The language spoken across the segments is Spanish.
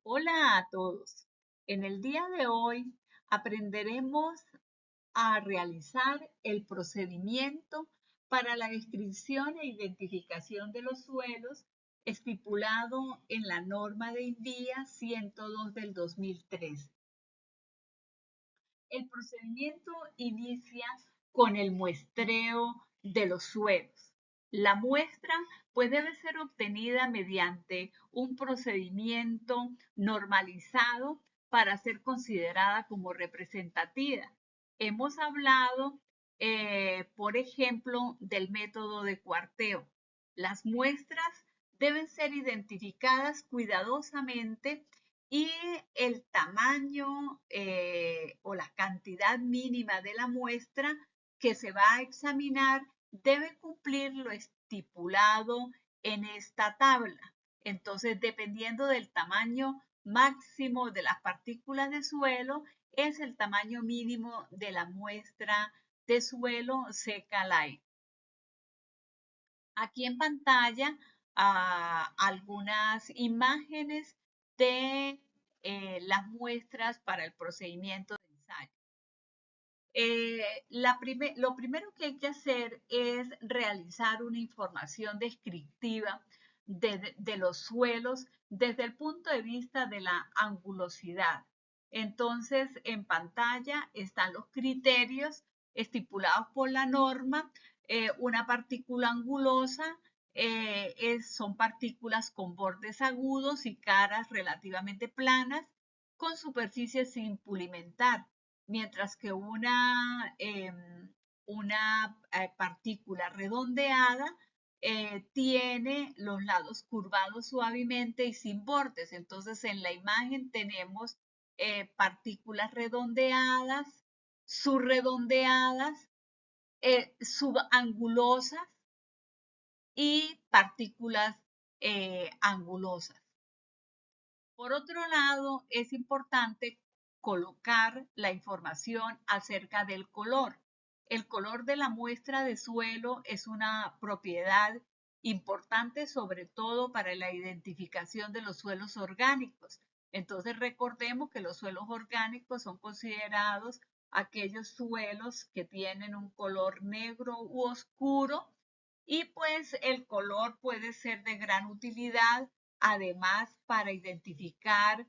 Hola a todos. En el día de hoy aprenderemos a realizar el procedimiento para la descripción e identificación de los suelos estipulado en la norma de INVIA 102 del 2013. El procedimiento inicia con el muestreo de los suelos. La muestra pues debe ser obtenida mediante un procedimiento normalizado para ser considerada como representativa. Hemos hablado, por ejemplo, del método de cuarteo. Las muestras deben ser identificadas cuidadosamente y el tamaño o la cantidad mínima de la muestra que se va a examinar debe cumplir lo estipulado en esta tabla. Entonces, dependiendo del tamaño máximo de las partículas de suelo, es el tamaño mínimo de la muestra de suelo seca al aire. Aquí en pantalla algunas imágenes de las muestras para el procedimiento de ensayo. Lo primero que hay que hacer es realizar una información descriptiva de los suelos desde el punto de vista de la angulosidad. Entonces, en pantalla están los criterios estipulados por la norma. Una partícula angulosa son partículas con bordes agudos y caras relativamente planas, con superficies sin pulimentar, mientras que una partícula redondeada tiene los lados curvados suavemente y sin bordes. Entonces, en la imagen tenemos partículas redondeadas, subredondeadas, subangulosas y partículas angulosas. Por otro lado, es importante colocar la información acerca del color. El color de la muestra de suelo es una propiedad importante, sobre todo para la identificación de los suelos orgánicos. Entonces, recordemos que los suelos orgánicos son considerados aquellos suelos que tienen un color negro u oscuro, y pues el color puede ser de gran utilidad, además para identificar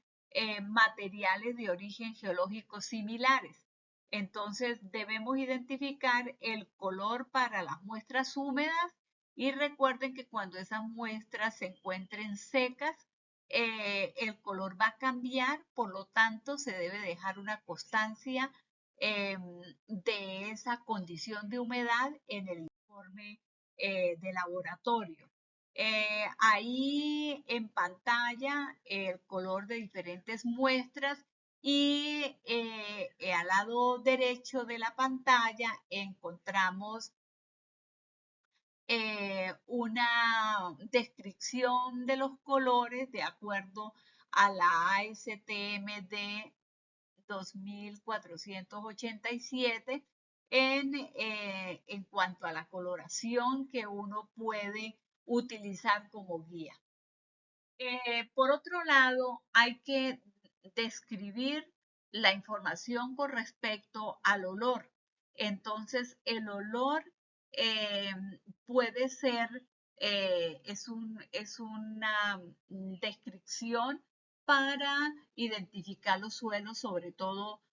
materiales de origen geológico similares. Entonces debemos identificar el color para las muestras húmedas, y recuerden que cuando esas muestras se encuentren secas, el color va a cambiar, por lo tanto se debe dejar una constancia de esa condición de humedad en el informe de laboratorio. Ahí en pantalla el color de diferentes muestras, y al lado derecho de la pantalla encontramos una descripción de los colores de acuerdo a la ASTM 2487 en cuanto a la coloración que uno puede utilizar como guía. Por otro lado, hay que describir la información con respecto al olor. Entonces, el olor eh, puede ser, es una descripción para identificar los suelos, sobre todo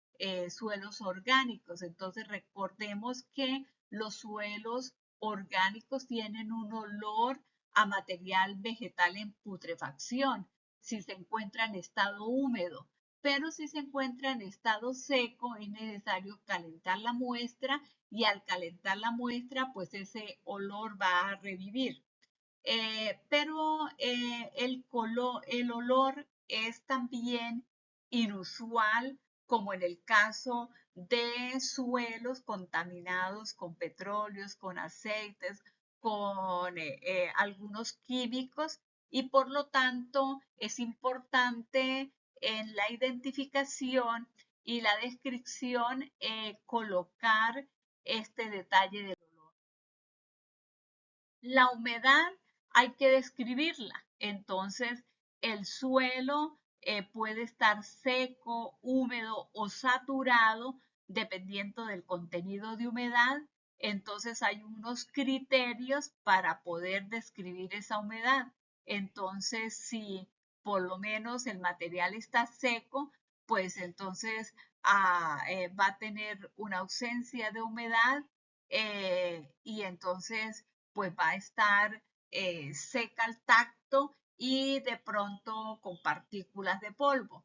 suelos orgánicos. Entonces, recordemos que los suelos orgánicos tienen un olor a material vegetal en putrefacción si se encuentra en estado húmedo, pero si se encuentra en estado seco es necesario calentar la muestra, y al calentar la muestra pues ese olor va a revivir. El olor es también inusual, como en el caso de suelos contaminados con petróleos, con aceites, con algunos químicos, y por lo tanto es importante en la identificación y la descripción colocar este detalle del olor. La humedad hay que describirla. Entonces, el suelo puede estar seco, húmedo o saturado dependiendo del contenido de humedad. Entonces hay unos criterios para poder describir esa humedad. Entonces, si por lo menos el material está seco, pues entonces va a tener una ausencia de humedad y entonces pues va a estar seca al tacto y de pronto con partículas de polvo.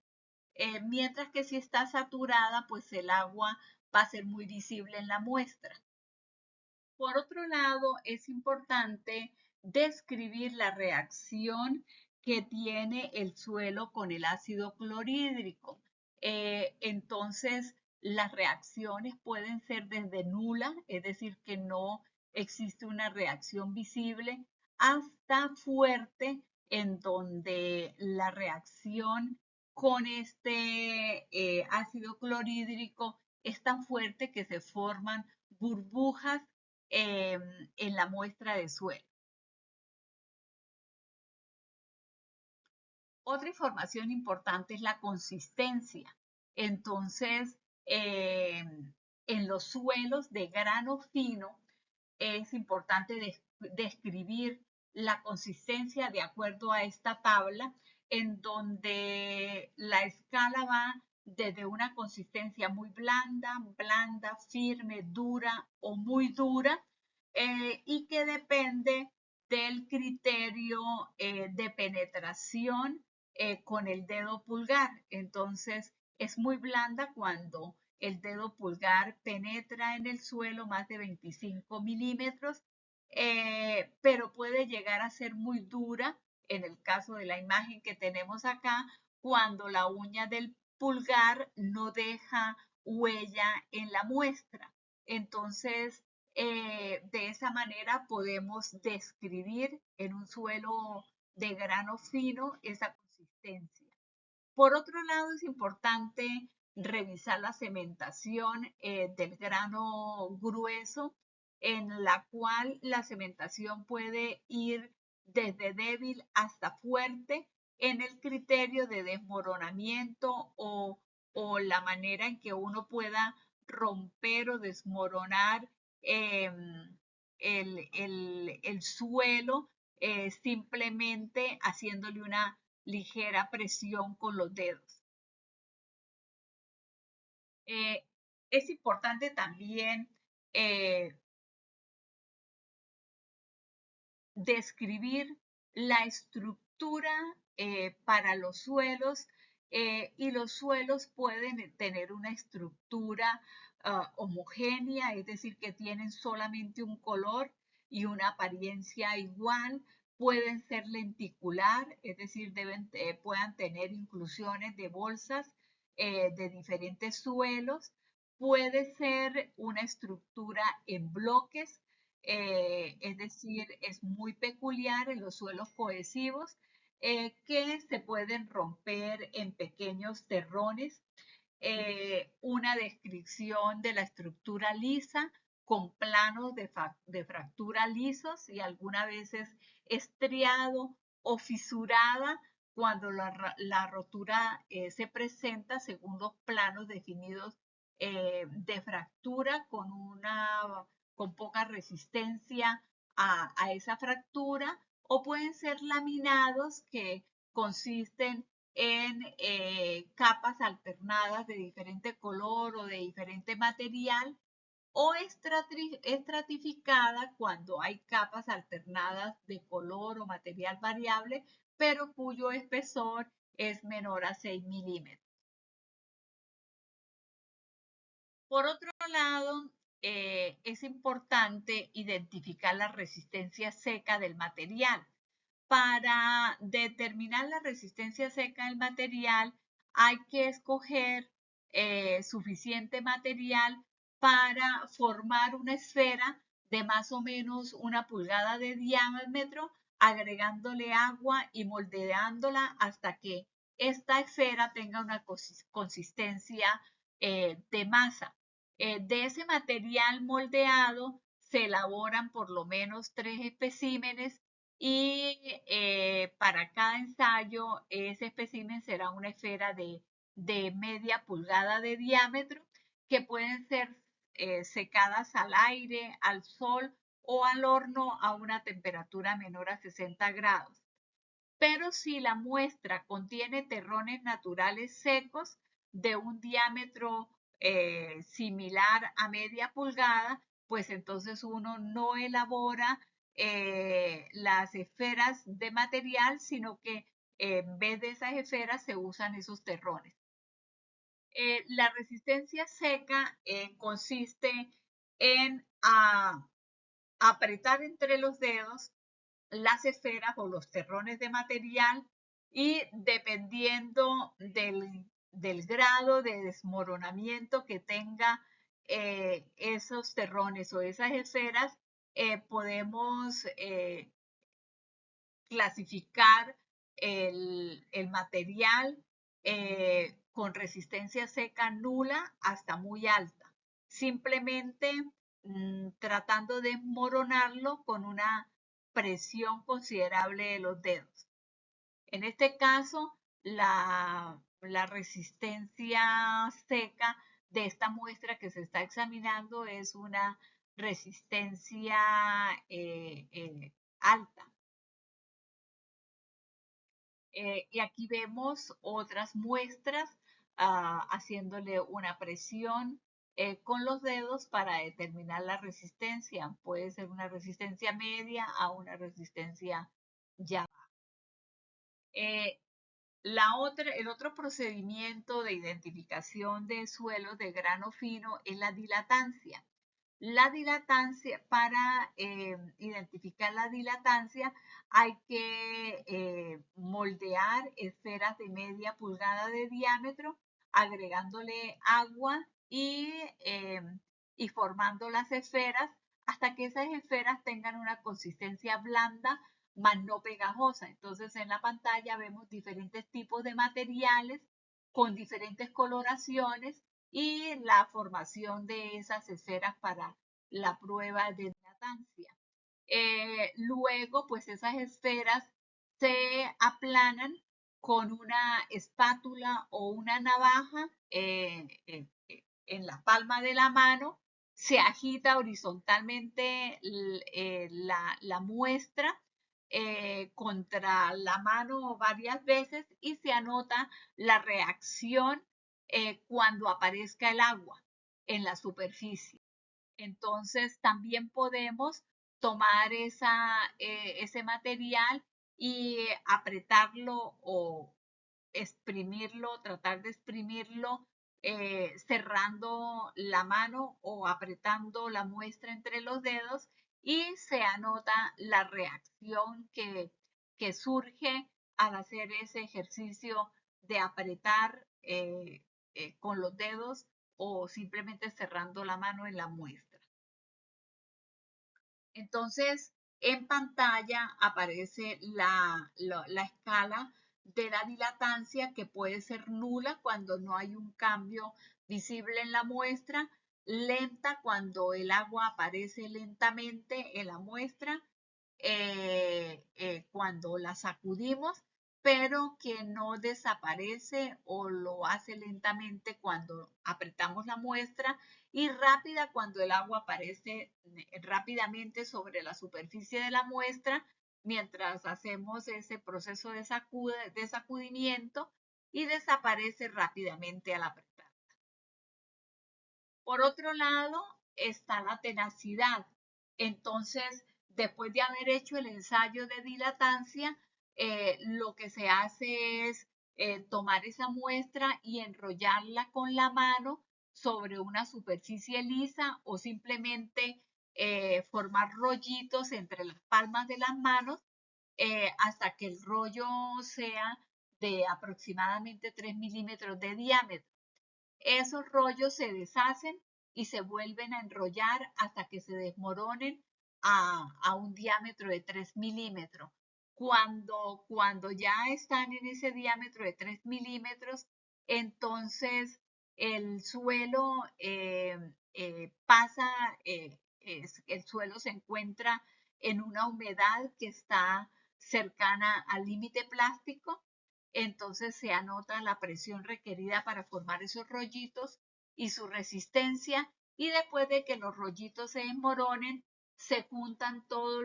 Mientras que si está saturada, pues el agua va a ser muy visible en la muestra. Por otro lado, es importante describir la reacción que tiene el suelo con el ácido clorhídrico. Entonces, las reacciones pueden ser desde nula, es decir, que no existe una reacción visible, hasta fuerte, en donde la reacción con este ácido clorhídrico es tan fuerte que se forman burbujas en la muestra de suelo. Otra información importante es la consistencia. Entonces, en los suelos de grano fino es importante describir la consistencia de acuerdo a esta tabla, en donde la escala va desde una consistencia muy blanda, blanda, firme, dura o muy dura, y que depende del criterio de penetración con el dedo pulgar. Entonces, es muy blanda cuando el dedo pulgar penetra en el suelo más de 25 milímetros, pero puede llegar a ser muy dura en el caso de la imagen que tenemos acá, cuando la uña del pulgar no deja huella en la muestra. Entonces, de esa manera podemos describir en un suelo de grano fino esa consistencia. Por otro lado, es importante revisar la cementación del grano grueso, en la cual la cementación puede ir desde débil hasta fuerte en el criterio de desmoronamiento o la manera en que uno pueda romper o desmoronar eh, el suelo simplemente haciéndole una ligera presión con los dedos. Es importante también describir la estructura para los suelos y los suelos pueden tener una estructura homogénea, es decir, que tienen solamente un color y una apariencia igual. Pueden ser lenticular, es decir, puedan tener inclusiones de bolsas de diferentes suelos. Puede ser una estructura en bloques, es decir, es muy peculiar en los suelos cohesivos que se pueden romper en pequeños terrones. Una descripción de la estructura lisa con planos de fractura lisos y algunas veces estriado o fisurada cuando la rotura se presenta según los planos definidos de fractura con poca resistencia a esa fractura, o pueden ser laminados que consisten en capas alternadas de diferente color o de diferente material, o estratificada cuando hay capas alternadas de color o material variable, pero cuyo espesor es menor a 6 milímetros. Por otro lado, es importante identificar la resistencia seca del material. Para determinar la resistencia seca del material, hay que escoger suficiente material para formar una esfera de más o menos 1 pulgada de diámetro, agregándole agua y moldeándola hasta que esta esfera tenga una consistencia de masa. De ese material moldeado se elaboran por lo menos 3 especímenes y para cada ensayo ese espécimen será una esfera de media pulgada de diámetro que pueden ser secadas al aire, al sol o al horno a una temperatura menor a 60 grados. Pero si la muestra contiene terrones naturales secos de un diámetro similar a media pulgada, pues entonces uno no elabora las esferas de material, sino que en vez de esas esferas se usan esos terrones. La resistencia seca consiste en apretar entre los dedos las esferas o los terrones de material y dependiendo del grado de desmoronamiento que tenga esos terrones o esas esferas, podemos clasificar el material con resistencia seca nula hasta muy alta, simplemente tratando de desmoronarlo con una presión considerable de los dedos. En este caso, la resistencia seca de esta muestra que se está examinando es una resistencia alta. Y aquí vemos otras muestras haciéndole una presión con los dedos para determinar la resistencia. Puede ser una resistencia media a una resistencia ya. Eh, el otro procedimiento de identificación de suelos de grano fino es la dilatancia. La dilatancia, para identificar la dilatancia, hay que moldear esferas de media pulgada de diámetro, agregándole agua y formando las esferas hasta que esas esferas tengan una consistencia blanda, más no pegajosa. Entonces en la pantalla vemos diferentes tipos de materiales con diferentes coloraciones y la formación de esas esferas para la prueba de dilatancia. Luego, pues esas esferas se aplanan con una espátula o una navaja en la palma de la mano, se agita horizontalmente la muestra contra la mano varias veces y se anota la reacción cuando aparezca el agua en la superficie. Entonces también podemos tomar ese material y apretarlo o exprimirlo, tratar de exprimirlo cerrando la mano o apretando la muestra entre los dedos y se anota la reacción que surge al hacer ese ejercicio de apretar con los dedos o simplemente cerrando la mano en la muestra. Entonces, en pantalla aparece la escala de la dilatancia que puede ser nula cuando no hay un cambio visible en la muestra, lenta cuando el agua aparece lentamente en la muestra, cuando la sacudimos, pero que no desaparece o lo hace lentamente cuando apretamos la muestra y rápida cuando el agua aparece rápidamente sobre la superficie de la muestra mientras hacemos ese proceso de sacudimiento y desaparece rápidamente al apretar. Por otro lado, está la tenacidad. Entonces, después de haber hecho el ensayo de dilatancia, lo que se hace es tomar esa muestra y enrollarla con la mano sobre una superficie lisa o simplemente formar rollitos entre las palmas de las manos hasta que el rollo sea de aproximadamente 3 milímetros de diámetro. Esos rollos se deshacen y se vuelven a enrollar hasta que se desmoronen a un diámetro de 3 milímetros. Cuando ya están en ese diámetro de 3 milímetros, entonces el suelo pasa, el suelo se encuentra en una humedad que está cercana al límite plástico. Entonces se anota la presión requerida para formar esos rollitos y su resistencia. Y después de que los rollitos se desmoronen, se juntan todos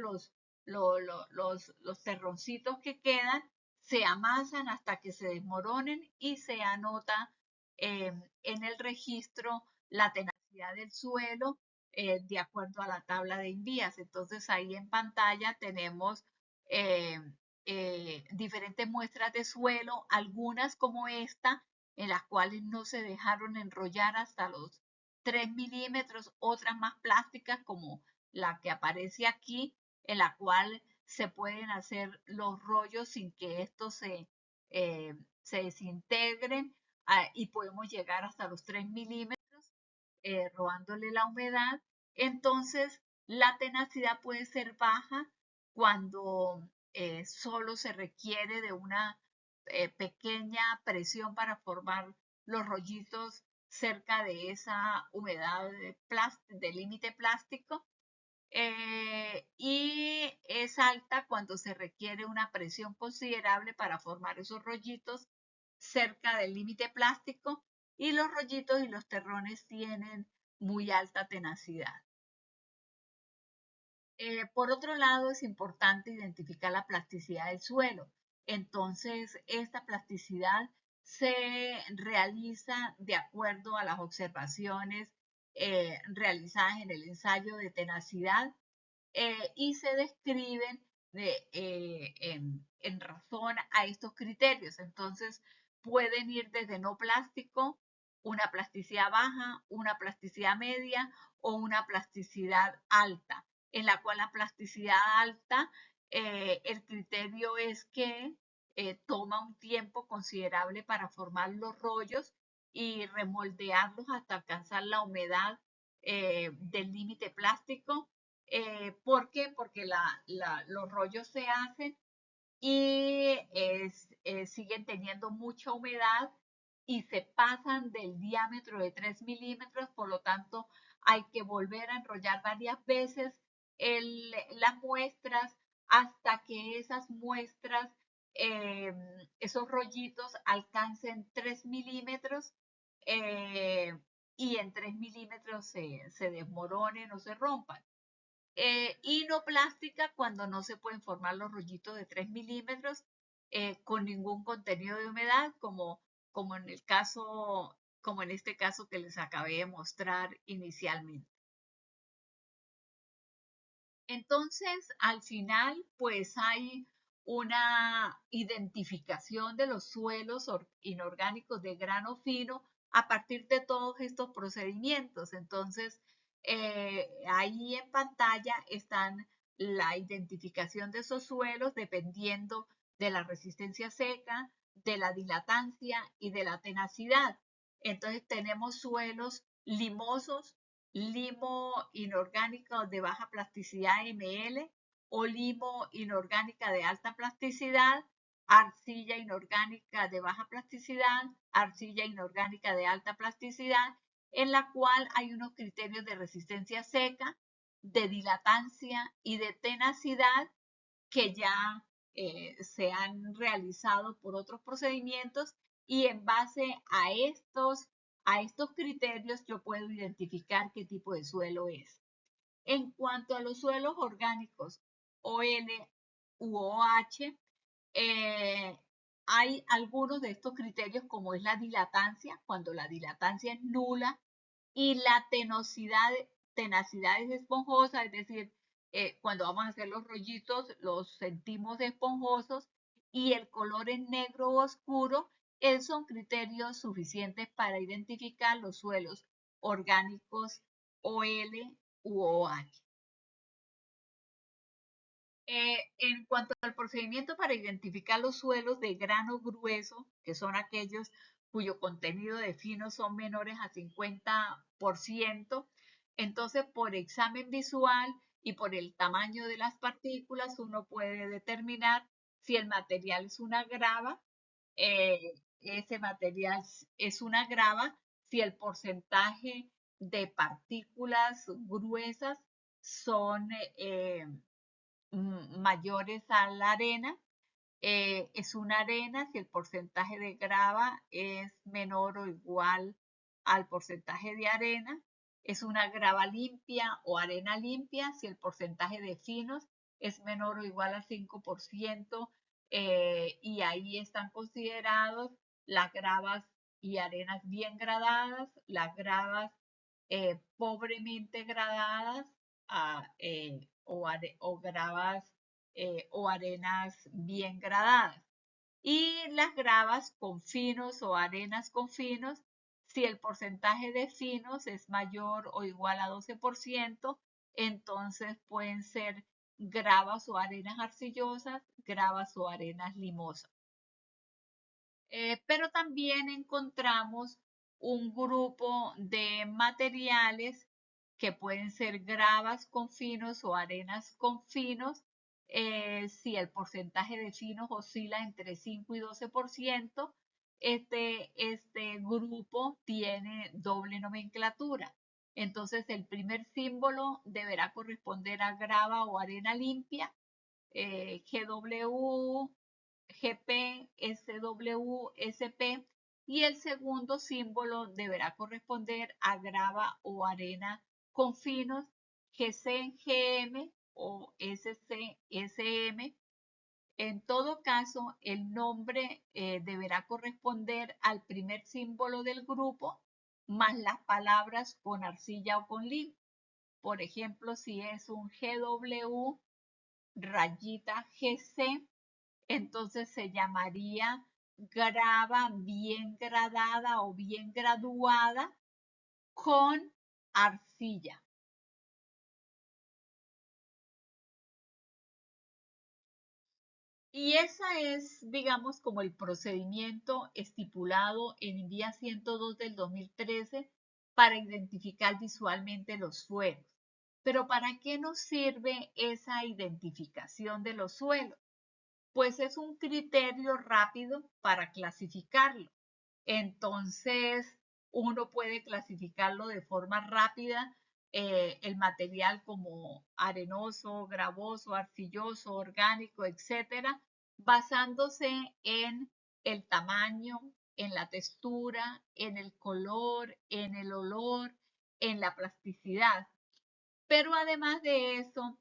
los terroncitos que quedan, se amasan hasta que se desmoronen y se anota en el registro la tenacidad del suelo de acuerdo a la tabla de envías. Entonces ahí en pantalla tenemos eh, diferentes muestras de suelo, algunas como esta, en las cuales no se dejaron enrollar hasta los 3 milímetros, otras más plásticas como la que aparece aquí, en la cual se pueden hacer los rollos sin que estos se desintegren y podemos llegar hasta los 3 milímetros robándole la humedad. Entonces, la tenacidad puede ser baja cuando solo se requiere de una pequeña presión para formar los rollitos cerca de esa humedad de límite plástico. Y es alta cuando se requiere una presión considerable para formar esos rollitos cerca del límite plástico y los rollitos y los terrones tienen muy alta tenacidad. Por otro lado, es importante identificar la plasticidad del suelo. Entonces, esta plasticidad se realiza de acuerdo a las observaciones realizadas en el ensayo de tenacidad y se describen en razón a estos criterios. Entonces, pueden ir desde no plástico, una plasticidad baja, una plasticidad media o una plasticidad alta, en la cual la plasticidad alta, el criterio es que toma un tiempo considerable para formar los rollos y remoldearlos hasta alcanzar la humedad del límite plástico. ¿Por qué? Porque los rollos se hacen y siguen teniendo mucha humedad y se pasan del diámetro de 3 milímetros, por lo tanto hay que volver a enrollar varias veces las muestras hasta que esas muestras, esos rollitos alcancen 3 milímetros y en 3 milímetros se desmoronen o se rompan. Y no plástica cuando no se pueden formar los rollitos de 3 milímetros con ningún contenido de humedad, como en el caso, como en este caso que les acabé de mostrar inicialmente. Entonces, al final, pues hay una identificación de los suelos inorgánicos de grano fino a partir de todos estos procedimientos. Entonces, ahí en pantalla están la identificación de esos suelos dependiendo de la resistencia seca, de la dilatancia y de la tenacidad. Entonces, tenemos suelos limosos, limo inorgánico de baja plasticidad ML o limo inorgánica de alta plasticidad, arcilla inorgánica de baja plasticidad, arcilla inorgánica de alta plasticidad, en la cual hay unos criterios de resistencia seca, de dilatancia y de tenacidad que ya se han realizado por otros procedimientos y en base a estos criterios yo puedo identificar qué tipo de suelo es. En cuanto a los suelos orgánicos OL u OH, hay algunos de estos criterios como es la dilatancia, cuando la dilatancia es nula, y la tenacidad es esponjosa, es decir, cuando vamos a hacer los rollitos los sentimos esponjosos y el color es negro o oscuro, son criterios suficientes para identificar los suelos orgánicos OL u OH. En cuanto al procedimiento para identificar los suelos de grano grueso, que son aquellos cuyo contenido de fino son menores a 50%, entonces por examen visual y por el tamaño de las partículas uno puede determinar si el material es una grava, ese material es una grava, si el porcentaje de partículas gruesas son mayores a la arena. Es una arena si el porcentaje de grava es menor o igual al porcentaje de arena. Es una grava limpia o arena limpia si el porcentaje de finos es menor o igual al 5%, y ahí están considerados las gravas y arenas bien gradadas, las gravas pobremente gradadas, o gravas o arenas bien gradadas. Y las gravas con finos o arenas con finos, si el porcentaje de finos es mayor o igual a 12%, entonces pueden ser gravas o arenas arcillosas, gravas o arenas limosas. Pero también encontramos un grupo de materiales que pueden ser gravas con finos o arenas con finos, si el porcentaje de finos oscila entre 5 y 12%. Este grupo tiene doble nomenclatura. Entonces, el primer símbolo deberá corresponder a grava o arena limpia, GW, GP, SW, SP, y el segundo símbolo deberá corresponder a grava o arena con finos, GC, GM o SC, SM. En todo caso, el nombre deberá corresponder al primer símbolo del grupo más las palabras con arcilla o con link. Por ejemplo, si es un GW rayita GC, entonces se llamaría grava bien gradada o bien graduada con arcilla. Y esa es, digamos, como el procedimiento estipulado en el día 102 del 2013 para identificar visualmente los suelos. Pero ¿para qué nos sirve esa identificación de los suelos? Pues es un criterio rápido para clasificarlo. Entonces, uno puede clasificarlo de forma rápida, el material como arenoso, gravoso, arcilloso, orgánico, etcétera, basándose en el tamaño, en la textura, en el color, en el olor, en la plasticidad. Pero además de eso,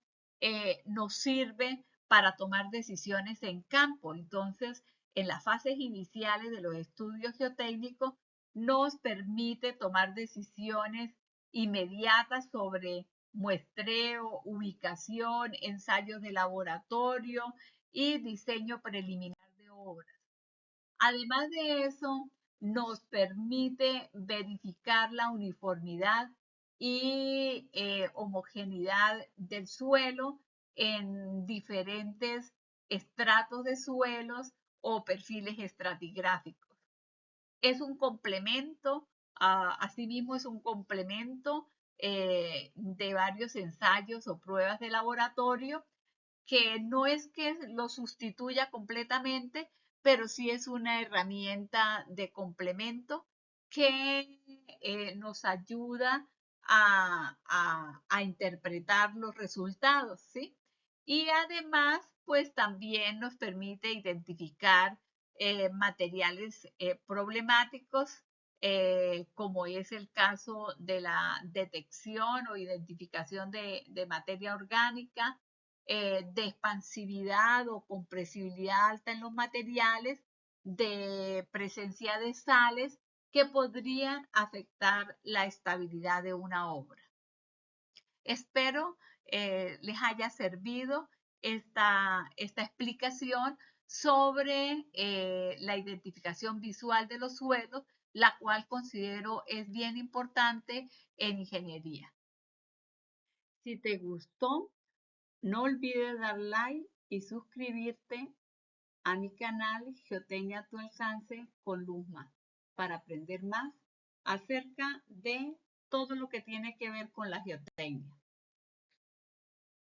nos sirve para tomar decisiones en campo. Entonces, en las fases iniciales de los estudios geotécnicos, nos permite tomar decisiones inmediatas sobre muestreo, ubicación, ensayos de laboratorio y diseño preliminar de obras. Además de eso, nos permite verificar la uniformidad y homogeneidad del suelo en diferentes estratos de suelos o perfiles estratigráficos. Es un complemento, asimismo es un complemento de varios ensayos o pruebas de laboratorio, que no es que lo sustituya completamente, pero sí es una herramienta de complemento que nos ayuda a interpretar los resultados, ¿sí? Y además, pues también nos permite identificar materiales problemáticos, como es el caso de la detección o identificación de materia orgánica, de expansividad o compresibilidad alta en los materiales, de presencia de sales que podrían afectar la estabilidad de una obra. Espero les haya servido esta explicación sobre la identificación visual de los suelos, la cual considero es bien importante en ingeniería. Si te gustó, no olvides dar like y suscribirte a mi canal Geotecnia a tu alcance con Luzma para aprender más acerca de todo lo que tiene que ver con la geotecnia.